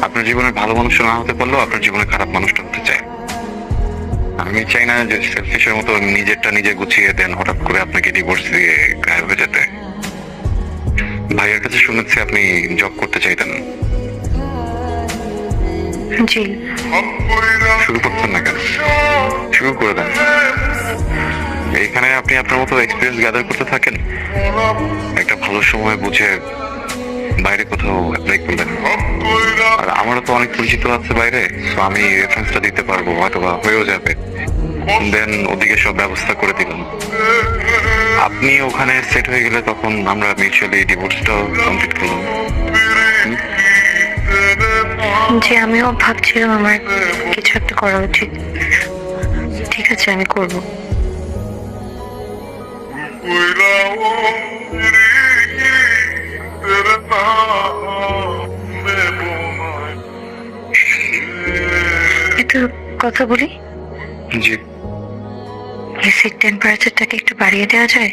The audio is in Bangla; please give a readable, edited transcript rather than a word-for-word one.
আপনার জীবনে ভালো মানুষ না হতে পারলেও আপনার জীবনে খারাপ মানুষটা হতে চায়। আমি চাই না যে সেলফিশের মতো নিজেরটা নিজে গুছিয়ে দেন হঠাৎ করে আপনাকে ডিভোর্স দিয়ে গায়েব হয়ে যেতে। ভাইয়ের কাছে শুনেছি আপনি জব করতে চাইতেন। জি। শুরু করতেন না কেন? শুরু করে দেন। এইখানে আপনি আপনার মতো এক্সপিরিয়েন্স গ্যাদার করতে থাকেন, একটা ভালো সময় বুঝে বাইরে কোথাও অ্যাপ্লাই করলেন। আর আমারও তো অনেক পরিচিত আছে বাইরে, তো আমি রেফারেন্সটা দিতে পারবো, হয়তো বা হয়েও যাবে। দেন ওদিকে সব ব্যবস্থা করে দিলাম। আপনি ওখানে সেট হয়ে গেলে তখন আমরা মিউচুয়ালি ডিভোর্সটাও কমপ্লিট করলাম। জি, আমিও ভাবছিলাম আমার কিছু একটা করা উচিত। ঠিক আছে, আমি করব। একটু কথা বলি। জি। এসির টেম্পারেচারটাকে একটু বাড়িয়ে দেওয়া যায়?